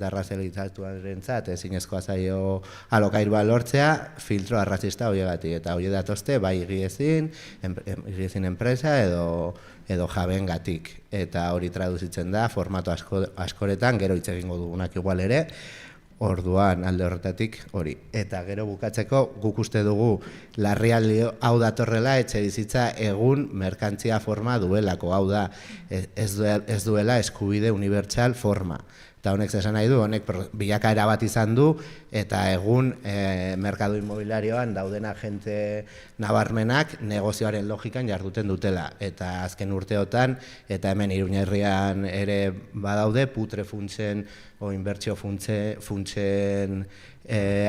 arrazionalizatuarentzat ezinezkoa zaio alokairua lortzea filtro arrazista horiegatik, eta hori datozte bai higiezin enpresa edo jabeengatik, eta hori traduzitzen da formatu askoretan, gero hitz egingo dugunak igual ere, orduan alde horretatik hori. Eta gero bukatzeko guk uste dugu larrialdi hau datorrela etxebizitza egun merkantzia forma duelako, hau da ez duela eskubide unibertsal forma. Eta honek esan nahi du, honek bilakaera bat izan du, eta egun merkadu inmobiliarioan dauden agente nabarmenak negozioaren logikan jarduten dutela. Eta azken urteotan, eta hemen Iruña herrian ere badaude, putre funtsen o inbertsio funtsen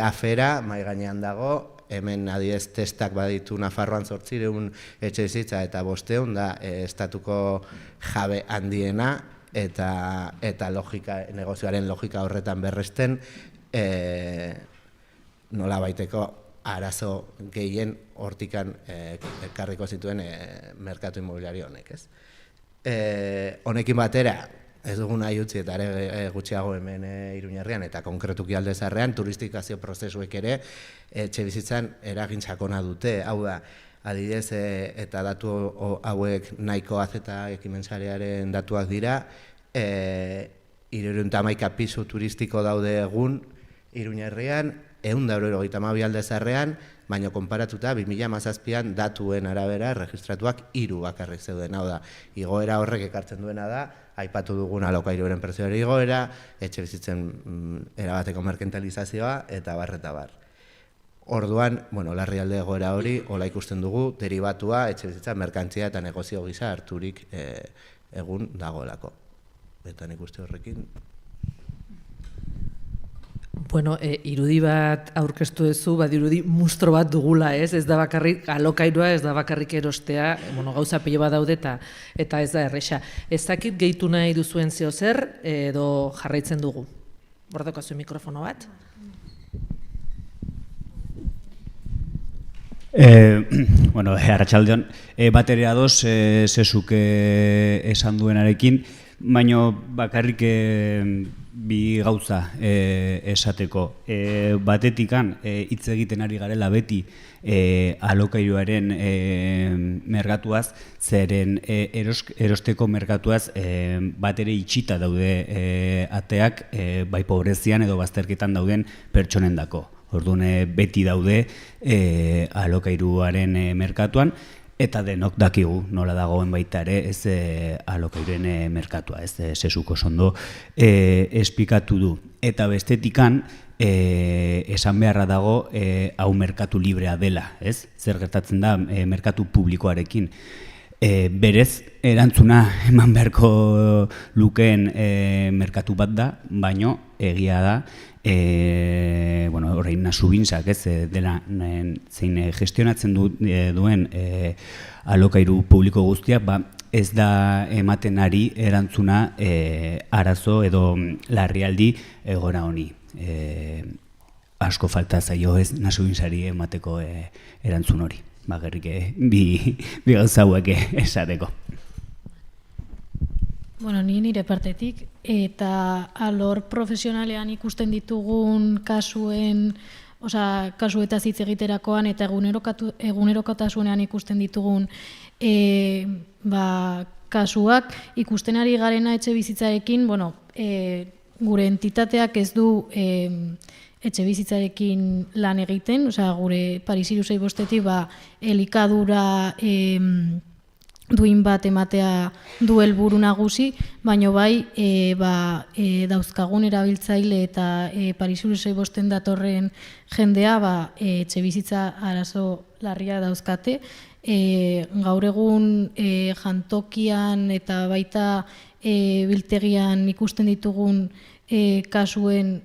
afera, mai gainean dago, hemen adibidez testak baditu Nafarroan 800 etxebizitza eta 500 da estatuko jabe handiena, eta negozioaren logika horretan berresten nola baiteko arazo gehien hortikan ekarriko zituen merkatu inmobiliario honek, ez? Honekin batera, ez dugu nahi utzi eta gutxiago hemen Iruña herrian eta konkretuki Alde Zaharrean turistikazio prozesuek ere etxebizitzan eragin sakona dute, hau da, adibidez, eta datu hauek nahiko azeta ekimensarearen datuak dira, 311 pisu turistiko daude egun Iruña herrian, 182 Alde Zaharrean, baina konparatuta 2017an datuen arabera registratuak 3 bakarrik zeuden, hau da, igoera horrek ekartzen duena da, aipatu dugun alokairuaren prezioari igoera, etxebizitzen erabateko merkantilizazioa eta bar. Orduan, larrialdi egoera hori, hola ikusten dugu, deribatua, etxebizitza, merkantzia eta negozio gisa harturik egun dagoelako. Eta nik uste horrekin. Irudi bat aurkeztu duzu, badirudi mustro bat dugula, ez? Ez da bakarrik alokairua, ez da bakarrik erostea, gauza pilo bat daude eta ez da erresa. Ez dakit gehitu nahi duzuen zeo zer, edo jarraitzen dugu. Bordokazu mikrofono bat. Arratsaldeon, bat ere ados zezuk esan duenarekin, baina bakarrik bi gauza esateko. Batetikan hitz egiten ari garela beti alokairuaren merkatuaz, zeren erosteko merkatuaz bat ere itxita daude ateak bai pobrezian edo bazterketan dauden pertsonendako. Orduan beti daude alokairuaren merkatuan, eta denok dakigu nola dagoen baita ere ez alokairuaren merkatua, ez zezuko sondo esplikatu du. Eta bestetikan esan beharra dago hau merkatu librea dela, ez? Zer gertatzen da merkatu publikoarekin. Berez erantzuna eman beharko lukeen merkatu bat da, baino egia da, orain Nasubinsak ez dela zein gestionatzen duen alokairu publiko guztiak, ez da ematen ari erantzuna arazo edo larrialdi egoera honi. Asko falta zaio ez Nasubinsari emateko erantzun hori. Bagerrik bi gauza hauek esateko. Ni nire partetik, eta alor profesionalean ikusten ditugun kasuetaz hitz egiterakoan eta egunerokotasunean ikusten ditugun kasuak, ikusten ari garena etxe bizitzarekin, gure entitateak ez du etxe bizitzarekin lan egiten, gure Paris Hiruzei bostetik elikadura duin bat ematea du helburu nagusi, baina bai dauzkagun erabiltzaile eta Paris Hiruzei bosten datorren jendea etxe bizitza arazo larria dauzkate. Gaur egun jantokian eta baita biltegian ikusten ditugun kasuen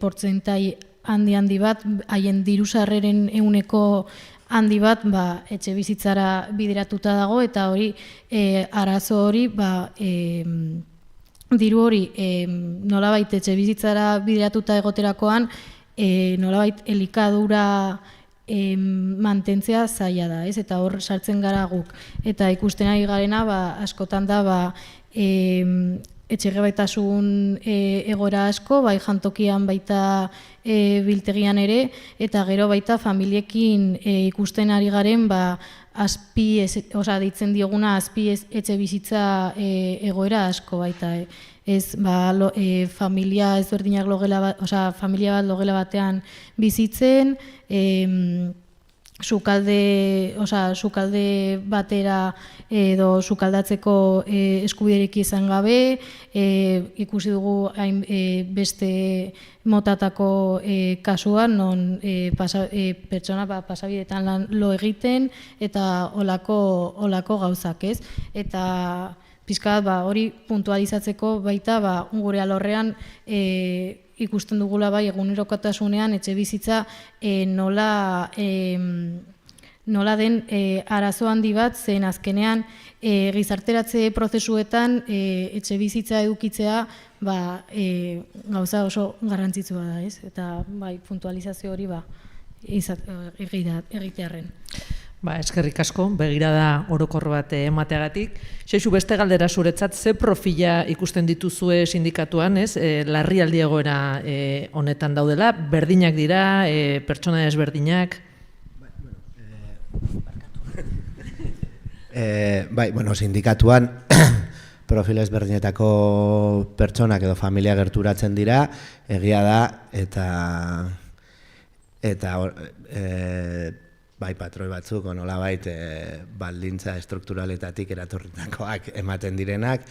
portzentai handi bat, haien diru-sarreren ehuneko handi bat etxe bizitzara bideratuta dago, eta hori arazo hori diru hori nolabait etxe bizitzara bideratuta egoterakoan nolabait elikadura mantentzea zaila da, ez? Eta hor sartzen gara guk. Eta ikusten ari garena askotan da etxegabetasun egoera asko, bai jantokian baita biltegian ere, eta gero baita familiekin ikusten ari garen deitzen dioguna azpi etxe bizitza egoera asko baita. Ez, familia ezberdinak familia bat logela batean bizitzen, sukalde batera edo sukaldatzeko eskubiderik izan gabe, ikusi dugu beste motatako kasuan, non pertsona pasabidetan lan lo egiten, eta olako gauzak, ez? Eta pixkat hori puntualizatzeko baita gure alorrean ikusten dugula bai egunerokotasunean etxe bizitza nola den arazo handi bat, zen azkenean gizarteratze prozesuetan etxe bizitza edukitzea gauza oso garrantzitsua da, ez? Eta bai puntualizazio hori egitearren. Eskerrik asko, begirada orokor bat emateagatik. Xexu, beste galdera zuretzat, ze profila ikusten dituzue sindikatuan, ez? Larrialdi egoera honetan daudela, berdinak dira, pertsona ezberdinak? Sindikatuan profil ezberdinetako pertsonak edo familia gerturatzen dira, egia da, eta patroi batzuk, nolabait baldintza estrukturaletatik eratorritakoak ematen direnak.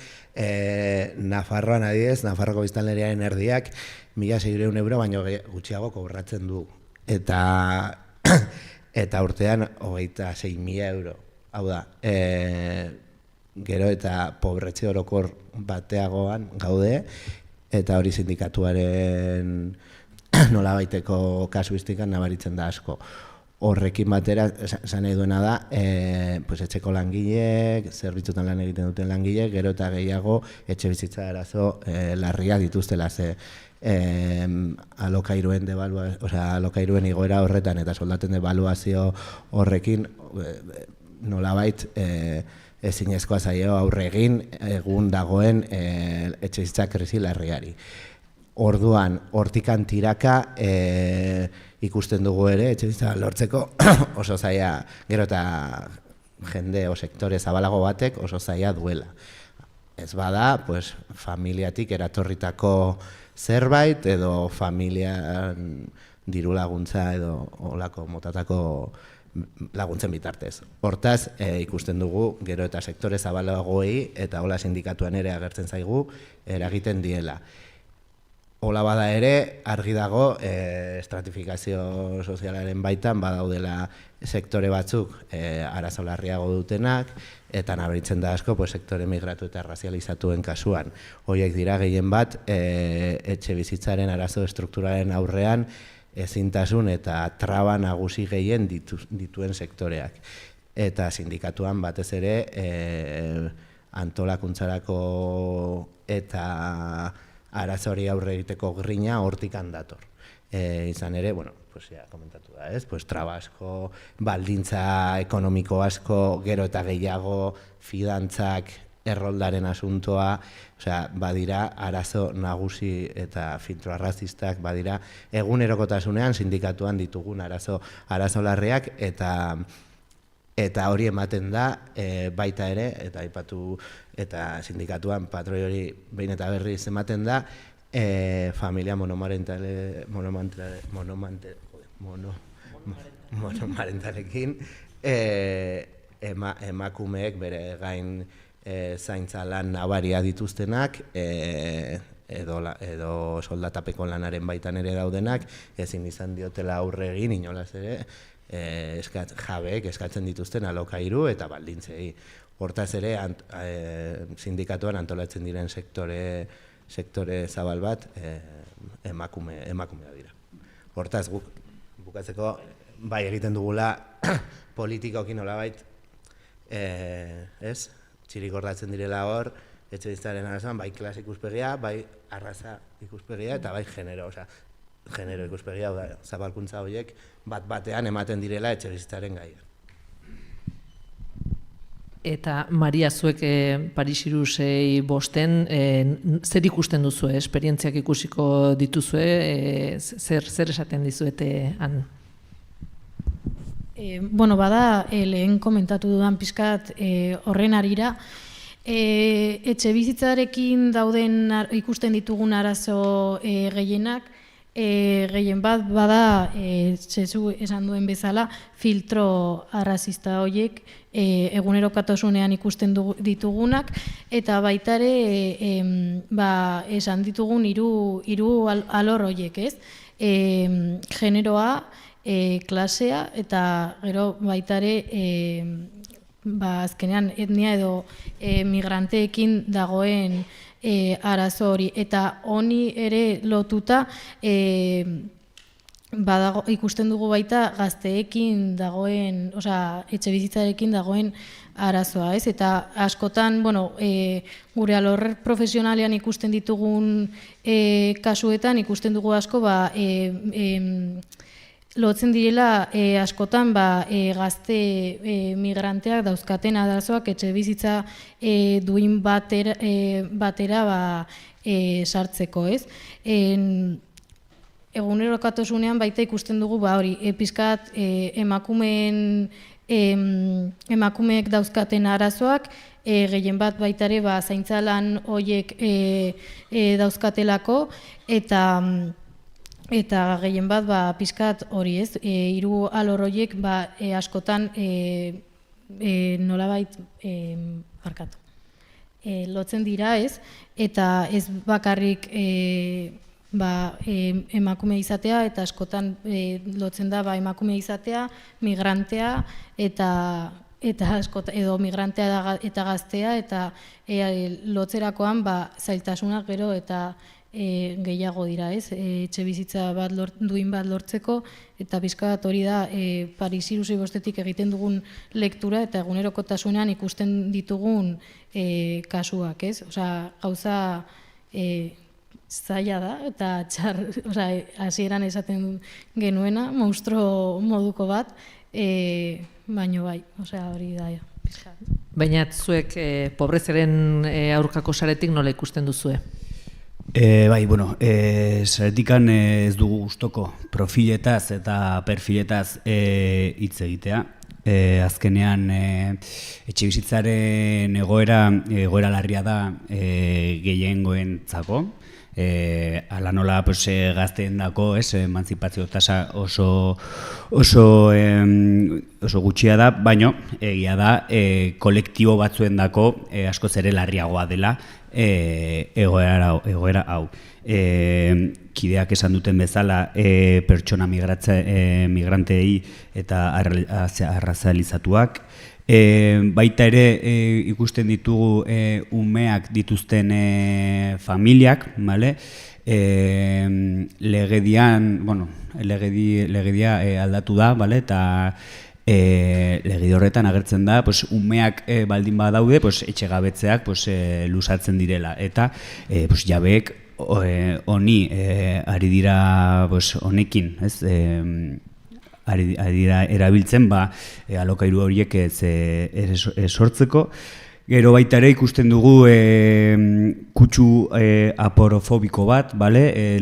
Nafarroan adibidez, Nafarroko biztanleriaren erdiak 1.600 euro baino gutxiago kobratzen du. Eta urtean 26.000 euro. Hau da, gero eta pobretze orokor bateagoan gaude, eta hori sindikatuaren nolabaiteko kasuistikan nabaritzen da asko. Horrekin batera, esan nahi duena da, etxeko langileek, zerbitzutan lan egiten duten langileek, gero eta gehiago etxe bizitza arazo larria dituztela, ze alokairuen igoera horretan eta soldaten debaluazio horrekin nolabait ezinezkoa zaio aurre egin egun dagoen etxe bizitza krisi larriari. Orduan, hortikan tiraka ikusten dugu ere, etxe bizitza lortzeko oso zaila, gero eta jende o sektore zabalago batek oso zaila duela. Ez bada, familiatik eratorritako zerbait edo familian diru laguntza edo olako motatako laguntzen bitartez. Hortaz, ikusten dugu gero eta sektore zabalagoei eta hola sindikatuan ere agertzen zaigu eragiten diela. Hola bada ere, argi dago, estratifikazio sozialaren baitan badaudela sektore batzuk arazo larriago dutenak, eta nabaritzen da asko sektore migratu eta razializatuen kasuan. Horiek dira gehien bat etxe bizitzaren arazo estrukturalen aurrean ezintasun eta traba nagusi gehien dituen sektoreak. Eta sindikatuan batez ere antolakuntzarako eta arazo hori aurre egiteko grina hortikan dator. Izan ere, komentatu da, traba asko, baldintza ekonomiko asko, gero eta gehiago, fidantzak, erroldaren asuntoa, badira arazo nagusi eta filtro arrazistak, badira egunerokotasunean sindikatuan ditugun arazo larriak, eta hori ematen da baita ere, eta aipatu eta sindikatuan patroi hori behin eta berriz ematen da, familia monomarentalekin emakumeek bere gain zaintza lan nabaria dituztenak, edo soldatapeko lanaren baitan ere daudenak, ezin izan diotela aurre egin inolaz ere, jabeek eskatzen dituzten alokairu eta baldintzei. Hortaz ere, sindikatuan antolatzen diren sektore zabal bat emakumea dira. Hortaz, guk bukatzeko, bai egiten dugula politikokin nolabait, txirikordatzen direla hor, etxe bizitzaren arazoan, bai klase ikuspegia, bai arraza ikuspegia eta bai genero ikuspegia, zabalkuntza horiek bat-batean ematen direla etxe bizitzaren gaian. Eta Maria, zuek Parisirusei bosten, zer ikusten duzu, esperientziak ikusiko dituzue, zer esaten dizuete han? Bueno, bada, lehen komentatu dudan pixkat horren arira, etxe bizitzarekin dauden ikusten ditugun arazo gehienak, gehien bat bada, zezu esan duen bezala, filtro arrazista horiek egunerokotasunean ikusten ditugunak, eta baita ere esan ditugun hiru alor horiek, ez? Generoa, klasea, eta gero baita ere azkenean etnia edo migranteekin dagoen arazo hori, eta honi ere lotuta ikusten dugu baita gazteekin dagoen, etxe bizitzarekin dagoen arazoa, ez? Eta askotan, gure alor profesionalean ikusten ditugun kasuetan, ikusten dugu asko, lotzen direla askotan gazte migranteak dauzkaten arazoak etxe bizitza duin batera sartzeko, ez? Egunerokotasunean baita ikusten dugu hori, pixkat emakumeek dauzkaten arazoak, gehien bat baita ere zaintza lan horiek dauzkatelako, eta gehien bat pixkat hori, ez? Hiru alor horiek askotan nolabait barkatu. Lotzen dira, ez? Eta ez bakarrik emakume izatea, eta askotan lotzen da emakume izatea, migrantea, edo migrantea eta gaztea, eta lotzerakoan zailtasunak gero eta gehiago dira, ez? Etxe bizitza duin bat lortzeko, eta pixkat hori da Parisirusei bostetik egiten dugun lektura, eta egunerokotasunean ikusten ditugun kasuak, ez? Gauza zaila da, eta hasieran esaten genuena, monstruo moduko bat, baino bai, hori da, pixkat. Baina zuek pobrezaren aurkako saretik nola ikusten duzue? Zaretikan ez dugu gustoko profiletaz eta perfiletaz hitz egitea. Azkenean etxe bizitzaren egoera larria da gehiengoentzako. Ala nola gazteen dako, emantzipazio tasa oso gutxia da, baina egia da kolektibo batzuen dako askoz ere larriagoa dela egoera hau. Kideak esan duten bezala pertsona migrantei eta arrazalizatuak. Baita ere ikusten ditugu umeak dituzten familiak, legedia aldatu da, eta legedi horretan agertzen da umeak baldin badaude etxegabetzeak luzatzen direla, eta jabeek honi ari dira honekin, ari dira erabiltzen alokairu horiek sortzeko. Gero baita ere ikusten dugu kutsu aporofobiko bat,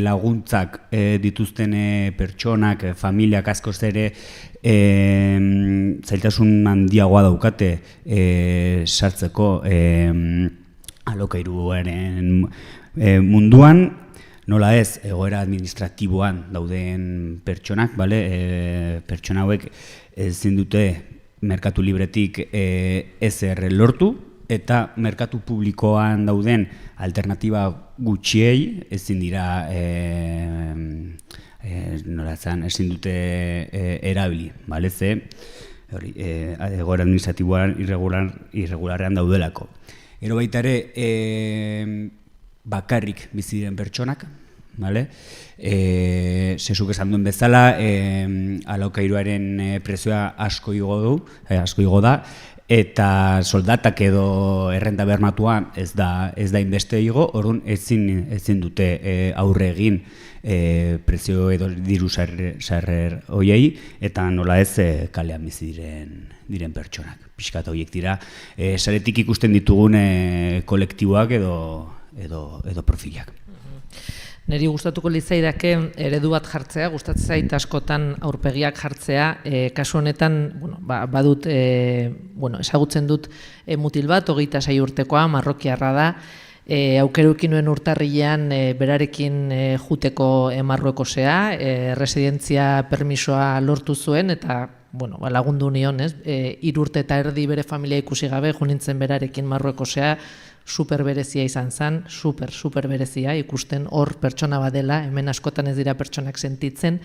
laguntzak dituzten pertsonak, familiak askoz ere zailtasun handiagoa daukate sartzeko alokairuaren munduan. Nola ez, egoera administratiboan dauden pertsonak, pertsona hauek ezin dute merkatu libretik ezer lortu, eta merkatu publikoan dauden alternatiba gutxiei ezin dira ezin dute erabili, ze egoera administratiboan irregularrean daudelako. Gero baita ere bakarrik bizi diren pertsonak, zezuk esan duen bezala, alokairuaren prezioa asko igo da, eta soldatak edo errenta bermatuan ez da inbeste igo, orduan ezin dute aurre egin prezio edo diru sarrer hoiei, eta nola ez kalean bizi diren pertsonak. Pixkat horiek dira, saretik ikusten ditugun kolektiboak edo profilak. Neri gustatuko litzaidake eredu bat jartzea, gustatzen zait askotan aurpegiak jartzea, kasu honetan, badut, ezagutzen dut mutil bat, 26 urtekoa, marrokiarra da, aukerukin nuen urtarrilean berarekin juteko Marruekosea, residentzia permisoa lortu zuen, eta lagundu nion, 3 urte eta erdi bere familia ikusi gabe, junintzen berarekin Marruekosea, super berezia izan zen, super berezia, ikusten hor pertsona badela, hemen askotan ez dira pertsonak sentitzen,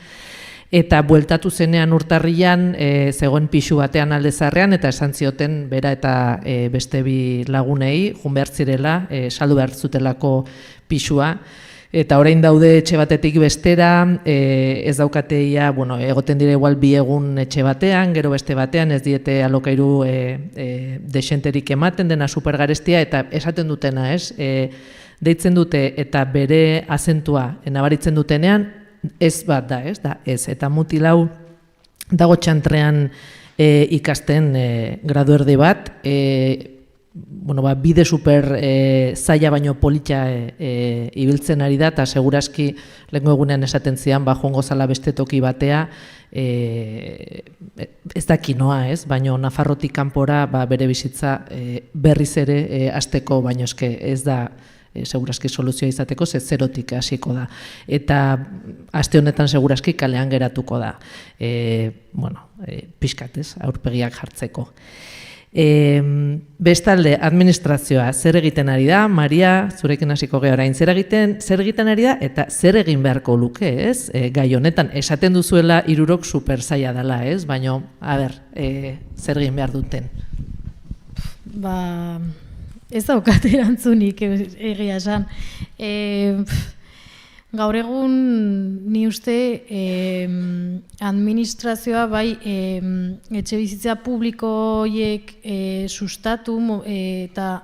eta bueltatu zenean urtarrian, zegoen pixu batean aldezarrean, eta esan zioten bera eta beste bi lagunei, jun behar zirela, saldu behar zutelako pixua, eta orain daude etxe batetik bestera, ez daukateia, egoten dire igual 2 egun etxe batean, gero beste batean, ez diete alokairu desenterik ematen, dena supergarestia, eta esaten dutena, deitzen dute eta bere azentua nabaritzen dutenean, ez bat da, eta mutilau dago txantrean ikasten gradu erdi bat, bide super zaila baino polita ibiltzen ari da, eta seguraski lehenko egunean esaten zidan, joango zala beste toki batea, ez dakinoa, baino Nafarrotik kanpora bere bizitza berriz ere hasteko, baino eske ez da seguraski soluzioa izateko, zerotik hasiko da. Eta aste honetan seguraski kalean geratuko da. Pixkat, aurpegiak jartzeko. Bestalde, administrazioa zer egiten ari da, Maria, zurekin hasiko geha orain, zer egiten ari da, eta zer egin beharko luke, gai honetan, esaten duzuela 3 super zaila dela, baina, zer egin behar duten? Ez daukat erantzunik egia esan. Gaur egun ni uste administrazioa bai etxe bizitza publikoiek sustatu eta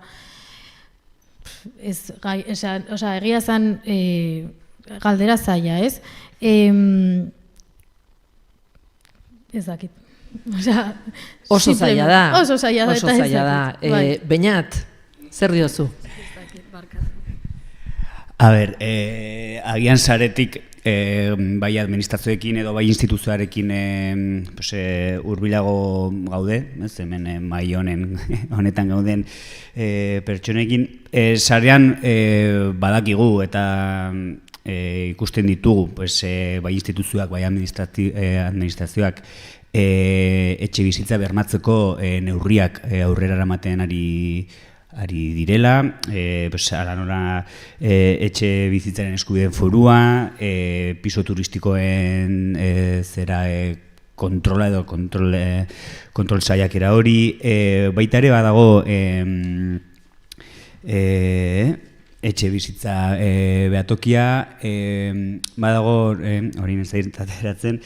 egia zen galdera zaila, ez? Ez dakit. Oso zaila da. Oso zaila da. Oso zaila da. Beñat, zer diozu? A ber, agian saretik bai administrazioekin edo bai instituzioarekin hurbilago gaude, hemen mahai honetan gauden pertsonekin. Sarean badakigu eta ikusten ditugu bai instituzioak, bai administrazioak etxe bizitza bermatzeko neurriak aurrera eramaten ari direla, ala nola etxe bizitzaren eskubideen forua, piso turistikoen zera kontrola edo kontrol saiakera hori, baita ere badago etxe bizitza behatokia, badago, hori nezaitateratzen,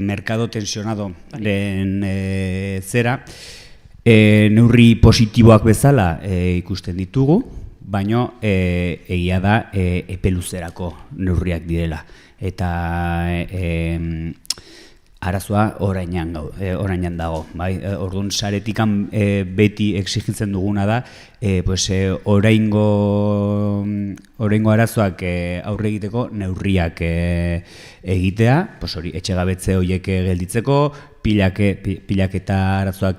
merkado tensionado den zera, neurri positiboak bezala ikusten ditugu, baino egia da epe luzerako neurriak direla. Eta arazoa orainan dago. Orduan saretikan beti exigitzen duguna da oraingo arazoak aurre egiteko neurriak egitea, etxegabetze horiek gelditzeko, pilaketa arazoak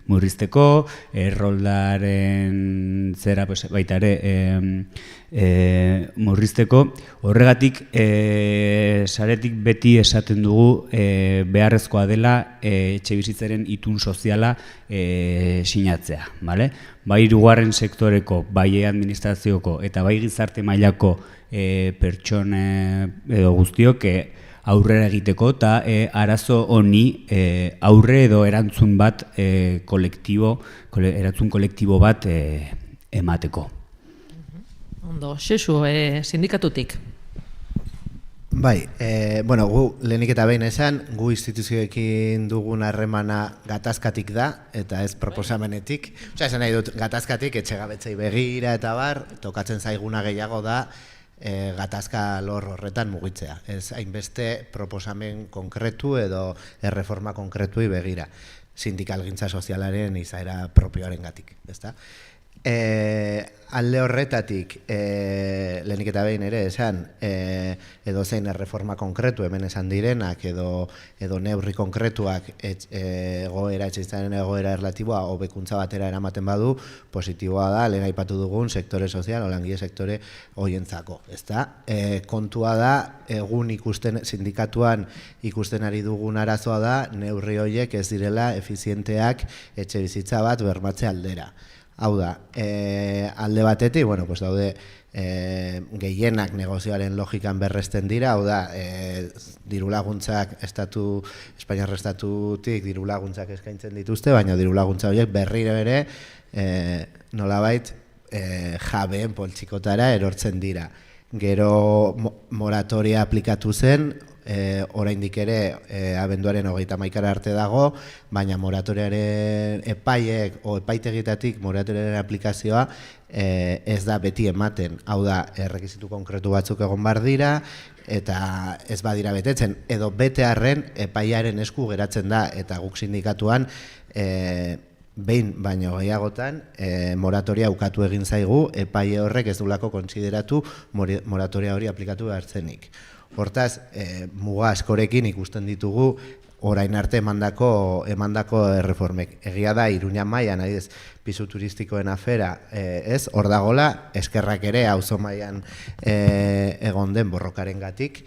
murrizteko, erroldaren zera baita ere murrizteko. Horregatik, saretik beti esaten dugu beharrezkoa dela etxe bizitzaren itun soziala sinatzea. Bai 2. sektoreko, bai administrazioko eta bai gizarte mailako pertsone edo guztiok aurrera egiteko eta arazo honi aurre edo erantzun bat erantzun kolektibo bat emateko. Ondo, Xexu, sindikatutik. Bai, gu lehenik eta behin esan, gu instituzioekin dugun harremana gatazkatik da, eta ez proposamenetik. Esan nahi dut, gatazkatik etxegabetzei begira eta bar, tokatzen zaiguna gehiago da, gatazka lor horretan mugitzea. Ez hainbeste proposamen konkretu edo erreforma konkretuei begira. Sindikalgintza sozialaren izaera propioaren gatik. Alde horretatik, lehenik eta behin ere esan, edo zein erreforma konkretu hemen esan direnak, edo neurri konkretuak etxebizitzaren egoera erlatiboa hobekuntza batera eramaten badu, positiboa da, lehen aipatu dugun sektore sozial, langile sektore hoientzako. Kontua da, egun sindikatuan ikusten ari dugun arazoa da, neurri horiek ez direla efizienteak etxebizitza bat bermatze aldera. Hau da, alde batetik, daude gehienak negozioaren logikan berresten dira, hau da, dirulaguntzak Espainiar estatutik dirulaguntzak eskaintzen dituzte, baina dirulaguntza horiek berriro ere nolabait jabeen poltsikotara erortzen dira. Gero moratoria aplikatu zen, oraindik ere abenduaren 31 arte dago, baina moratoriaren epaiek o epaitegitatik moratoriaren aplikazioa ez da beti ematen. Hau da, errekizitu konkretu batzuk egon bar dira eta ez badira betetzen, edo betearren epaiaren esku geratzen da, eta guk sindikatuan behin baino gehiagotan moratoria ukatu egin zaigu, epaile horrek ez dulako kontsideratu moratoria hori aplikatu behartzenik. Hortaz, muga askorekin ikusten ditugu orain arte emandako erreformek. Egia da, Iruña mailan, adibidez, pisu turistikoen afera, hor dagola, eskerrak ere auzo mailan egon den borrokarengatik.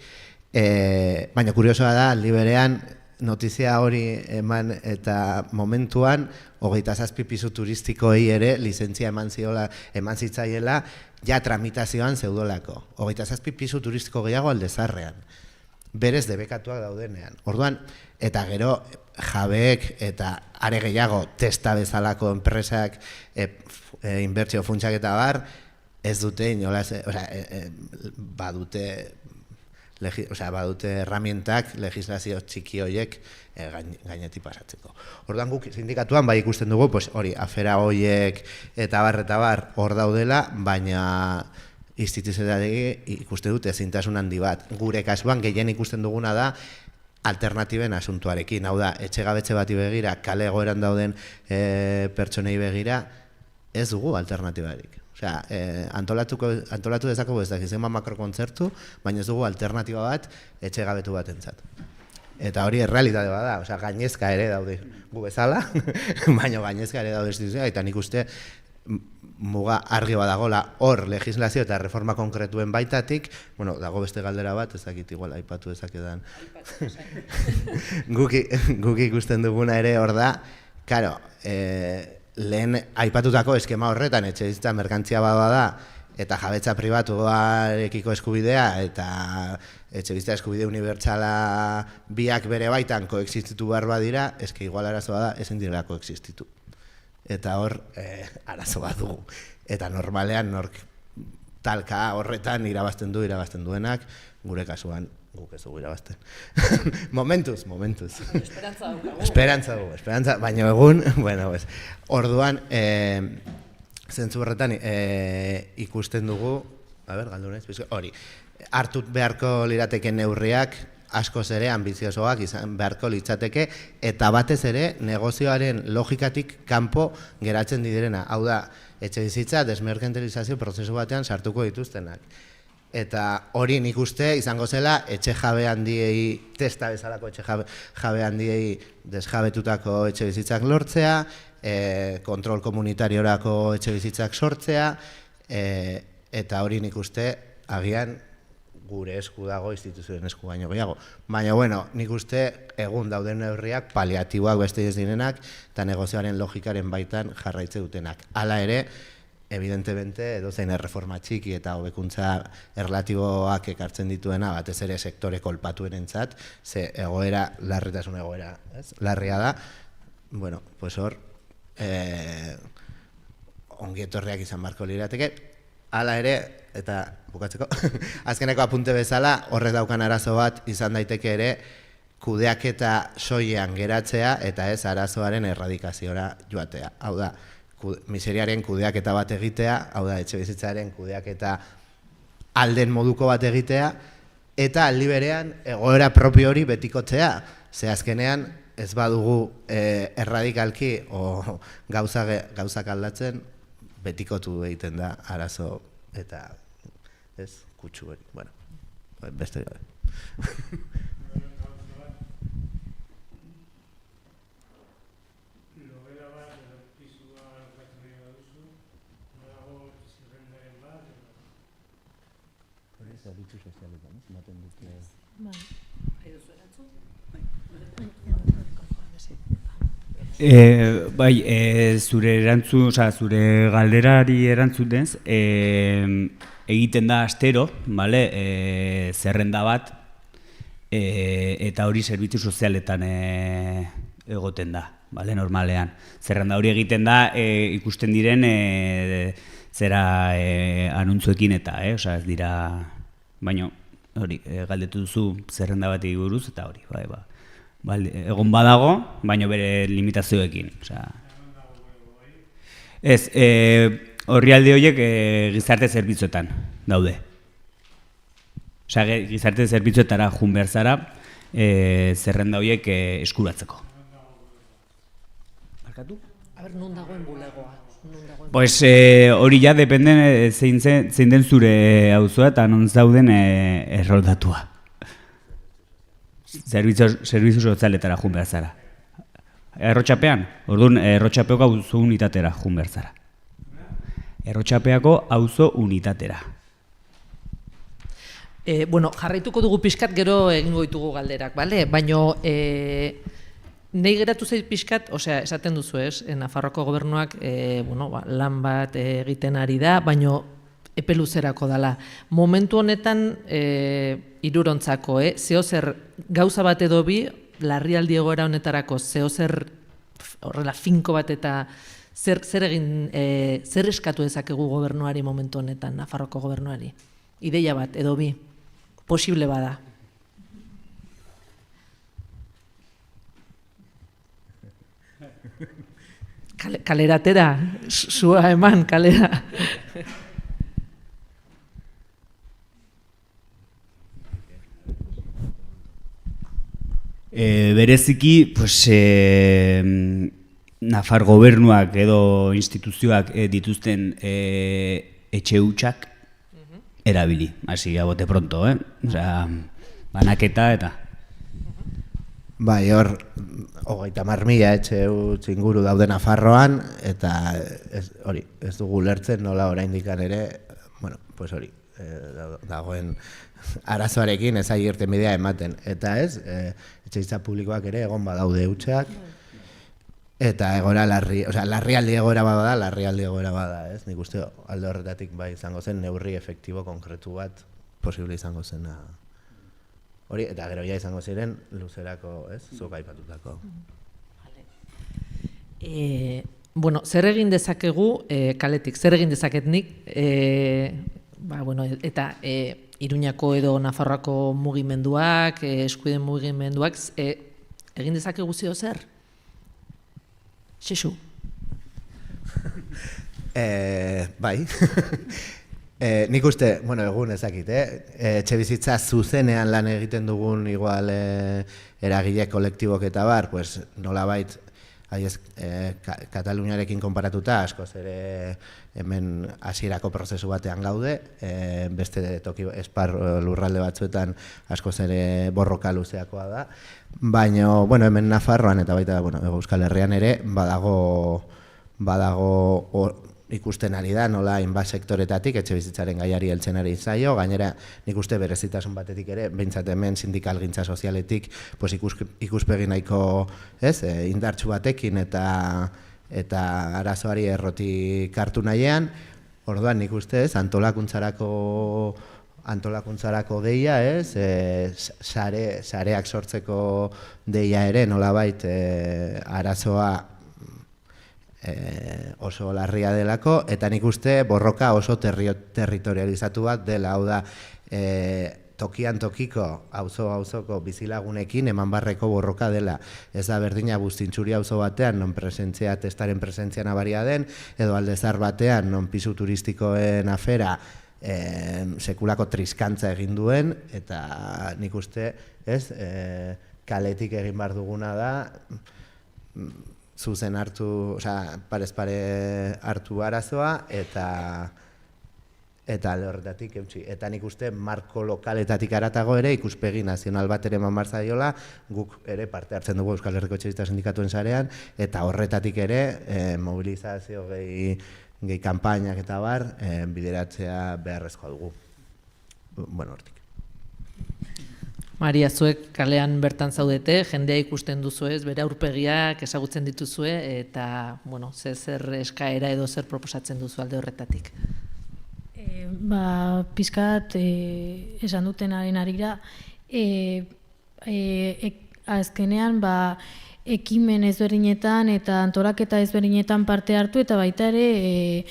Baina kuriosoa da, aldi berean, notizia hori eman eta momentuan 27 pisu turistikoei ere lizentzia eman zitzaiela ja tramitazioan zeudolako. 27 pisu turistiko gehiago Aldezarrean. Berez debekatuak daudenean. Orduan, eta gero jabeek eta are gehiago testa bezalako enpresak inbertsio funtsak eta bar, ez dute inolaz, badute herramientak legislazio txiki horiek gainetik pasatzeko. Orduan guk sindikatuan bai ikusten dugu, hori, afera horiek eta bar hor daudela, baina instituzionalki ikuste dute ezintasun handi bat. Gure kasuan gehien ikusten duguna da alternatiben asuntuarekin. Hau da, etxegabetze bati begira, kale egoeran dauden pertsonei begira, ez dugu alternatibarik. Antolatu dezakegu ez dakizema makrokontzertu, baina ez dugu alternatiba bat etxegabetu batentzat. Eta hori errealitate bada, gainezka ere daude gu bezala, baina gainezka ere daude instituzioa, eta nik uste muga argi badagola hor legislazio eta reforma konkretuen baitatik, dago beste galdera bat, ez dakit igual aipatu dezakedan. Guk ikusten duguna ere hor da, karo, lehen aipatutako eskema horretan etxebizitza merkantzia bada eta jabetza pribatuarekiko eskubidea eta etxebizitza eskubide unibertsala biak bere baitan koexistitu behar badira, eske igual arazoa da ezin direla koexistitu. Eta hor arazo bat dugu. Eta normalean nork talka horretan irabazten duenak, gure kasuan guk ez dugu irabazten. Momentuz. Esperantza dugu, baina egun, orduan, zentzu horretan ikusten dugu, galdunez, hori, hartut beharko lirateke neurriak, askoz ere ambiziosoak izan beharko litzateke, eta batez ere negozioaren logikatik kanpo geratzen direna. Hau da, etxebizitza desmerkantilizazio prozesu batean sartuko dituztenak. Eta hori nik uste izango zela etxe jabe handiei, testa bezalako etxe jabe handiei desjabetutako etxe bizitzak lortzea, kontrol komunitariorako etxe bizitzak sortzea, eta hori nik uste agian gure esku dago, instituzioen esku baino gehiago. Baina, nik uste egun dauden neurriak, paliatiboak beste ez direnak, eta negozioaren logikaren baitan jarraitze dutenak. Hala ere, evidentemente, edozein erreforma txiki eta hobekuntza erlatiboak ekartzen dituena, batez ere sektore kolpatuenentzat, ze egoera, larritasun egoera, larria da, hor, ongietorriak izan barko lirateke, hala ere, eta bukatzeko, azkeneko apunte bezala, horrez daukan arazo bat izan daiteke ere, kudeaketa soilean geratzea eta ez arazoaren erradikaziora joatea. Hau da, miseriaren kudeaketa bat egitea, hau da, etxe bizitzaren kudeaketa alden moduko bat egitea, eta aldi berean egoera propio hori betikotzea. Ze azkenean ez badugu erradikalki o gauzak aldatzen, betikotu egiten da arazo eta ez kutsu hori. Bueno, beste gabe. Bai, zure zure galderari erantzunez, egiten da astero, vale? Zerrenda bat, eta hori zerbitzu sozialetan egoten da, vale? Normalean. Zerrenda hori egiten da, ikusten diren zera anuntzuekin eta, osea, ez dira, baina hori, galdetu duzu zerrenda bat buruz eta hori, bai, ba. Egon badago, baina bere limitazioekin. Ez, orrialde horiek gizarte zerbitzuetan daude. Gizarte zerbitzuetara jun behar zara zerrenda horiek eskuratzeko. Barkatu? A ber, non dagoen bulegoa? Pues hori ja dependen zein den zure auzoa eta non zauden erroldatua. Zerbitzu sozialetara jun behar zara. Errotxapean, orduan Errotxapeoko auzo unitatera jun behar zara. Errotxapeako auzo unitatera. Bueno, jarraituko dugu pixkat, gero egingo ditugu galderak, bale? Baina nahi geratu zait pixkat, osea, esaten duzu ez, Nafarroako gobernuak lan bat egiten ari da, baina epe luzerako dela. Momentu honetan, hirurontzako, zeozer gauza bat edo bi, larrialdi egoera honetarako zeozer horrela finko bat eta zer eskatu dezakegu gobernuari momentu honetan, Nafarroako gobernuari? Ideia bat edo bi, posible bada. Kaleratera, sua eman, kalera. Bereziki, pues, Nafar gobernuak edo instituzioak dituzten etxe hutsak erabili, hasi a bote pronto, Osea, banaketa eta... Bai, hor, 30.000 etxe huts inguru daude Nafarroan, eta hori, ez dugu lertzen nola oraindikan ere, bueno, pues hori, dagoen arazoarekin ez irten bidea ematen. Eta ez, etxebizitza publikoak ere egon badaude hutsak, eta egoera larrialdi egoera bada, ez? Nik uste alde horretatik bai izango zen neurri efektibo konkretu bat posible izango zena. Hori, eta gero ja izango ziren luzerako, ez? Zuk aipatutako. Bueno, zer egin dezakegu kaletik, zer egin dezaket nik, eta Iruñako edo Nafarroako mugimenduak, eskubideen mugimenduak, egin dezakegu zio zer? Xexu? Bai. Nik uste, egun ezakit, etxebizitza zuzenean lan egiten dugun igual eragile kolektibok eta bar, pues nolabait Kataluniarekin konparatuta askoz ere hemen hasierako prozesu batean gaude, beste toki espar lurralde batzuetan askoz ere borroka luzeakoa da, baina hemen Nafarroan eta baita Euskal Herrian ere badago ikusten ari da, nola hainbat sektoretatik etxebizitzaren gaiari heltzen ari zaio, gainera nik uste berezitasun batetik ere, behintzat hemen sindikalgintza sozialetik ikuspegi nahiko indartsu batekin eta arazoari errotik hartu nahian, orduan nik uste antolakuntzarako deia, sareak sortzeko deia ere nolabait arazoa oso larria delako, eta nik uste borroka oso territorializatu bat dela, hau da, tokian tokiko, auzoko bizilagunekin eman barreko borroka dela. Ez da berdina Bustintxuri auzo batean, non presentzia, testaren presentzia nabaria den, edo Aldezar batean, non pisu turistikoen afera sekulako triskantza egin duen, eta nik uste, ez, kaletik egin behar duguna da, zuzen hartu, parez pare hartu arazoa, eta alde horretatik eutxi. Eta nik uste marko lokaletatik aratago ere ikuspegi nazional bat ere eman behar zaiola, guk ere parte hartzen dugu Euskal Herriko Etxebizitza Sindikatuen sarean, eta horretatik ere mobilizazio gehi kanpainak eta bar bideratzea beharrezkoa dugu. Bueno, hortik. Maria, zuek kalean bertan zaudete, jendea ikusten duzu ez, bere aurpegiak ezagutzen dituzue, eta, bueno, zer eskaera edo zer proposatzen duzu alde horretatik? Pizkat esan dutenaren arira, azkenean ekimen ezberdinetan eta antolaketa ezberdinetan parte hartu, eta baita ere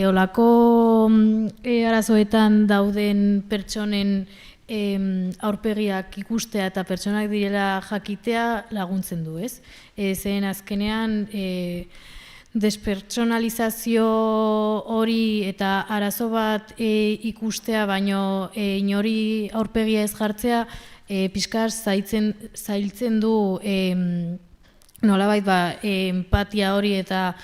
olako arazoetan dauden pertsonen aurpegiak ikustea eta pertsonak direla jakitea laguntzen du, ez? Zen azkenean despertsonalizazio hori eta arazo bat ikustea, baino inori aurpegia ez jartzea, pixkar zailtzen du nolabait empatia hori eta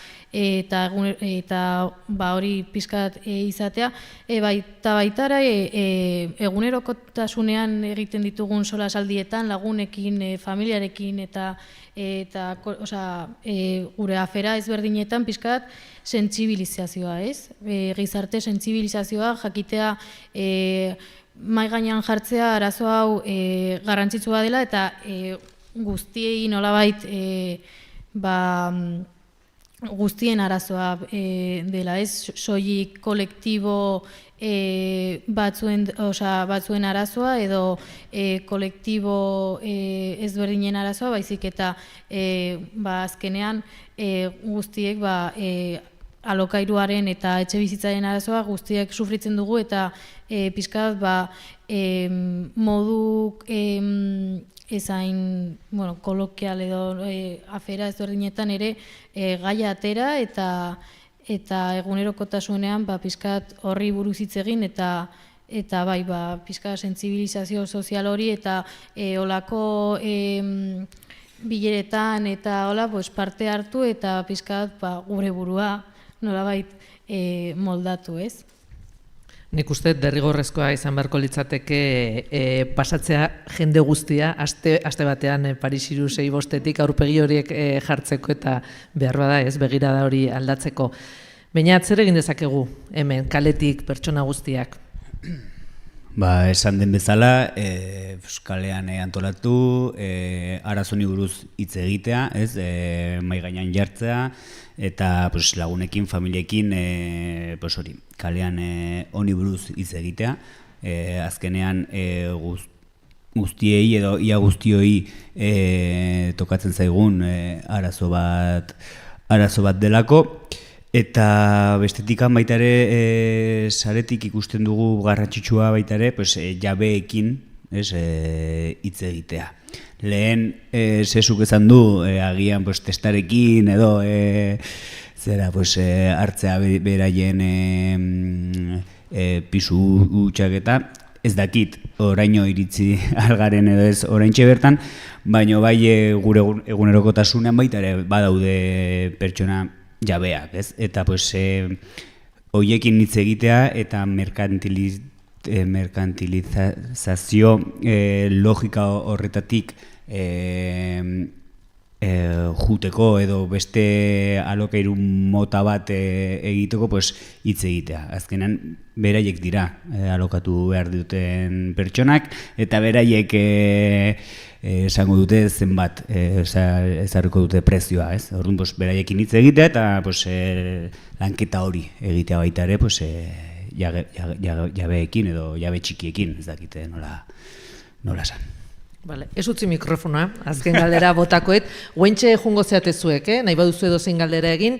hori pixkat izatea, baitara egunerokotasunean egiten ditugun solasaldietan lagunekin, familiarekin eta gure afera ezberdinetan pixkat sentsibilizazioa, ez? Gizarte sentsibilizazioa, jakitea mahai gainean jartzea arazo hau garrantzitsua dela eta guztiei nolabait guztien arazoa dela, ez? Soilik kolektibo batzuen arazoa edo kolektibo ezberdinen arazoa, baizik eta azkenean guztiek alokairuaren eta etxebizitzaren arazoa guztiek sufritzen dugu eta pixkat modu ezain kolokial edo afera ezberdinetan ere gaia atera eta egunerokotasunean pixkat horri buruz hitz egin eta pixkat sentsibilizazio sozial hori eta olako bileretan eta parte hartu eta pixkat gure burua nolabait moldatu, ez? Nik uste derrigorrezkoa izan beharko litzateke pasatzea jende guztia, aste batean Paris 6-5 aurpegi horiek jartzeko eta behar bada ez, begirada hori aldatzeko. Baina zer egin dezakegu hemen, kaletik pertsona guztiak? Esan den bezala, kalean antolatu, arazoni buruz hitz egitea, mahai gainean jartzea, eta lagunekin, familiekin, kalean honi buruz hitz egitea. Azkenean guztiei edo ia guztioi tokatzen zaigun arazo bat delako. Eta bestetikan baita ere, saretik ikusten dugu garrantzitsua baita ere, jabeekin hitz egitea. Lehen, zezuk esan du, agian testarekin edo hartzea beraien pisu utxaketa. Ez dakit, oraino iritzi algaren edo ez oraintxe bertan, baina bai gure egunerokotasunean baita ere badaude pertsona jabeak, ez? Eta horiekin hitz egitea eta merkantilizazio logika horretatik juteko edo beste alokairu mota bat egiteko hitz egitea. Azkenan beraiek dira alokatu behar duten pertsonak eta beraiek esango dute zenbat, ezarriko dute prezioa, ez? Orduan, beraiekin hitz egitea eta lanketa hori egitea baita ere, jabeekin edo jabe txikiekin, ez dakite nola esan. Ez utzi mikrofona, azken galdera botakoet. Guentxe jungo zeatezuek, nahi baduzu edo zein galdera egin,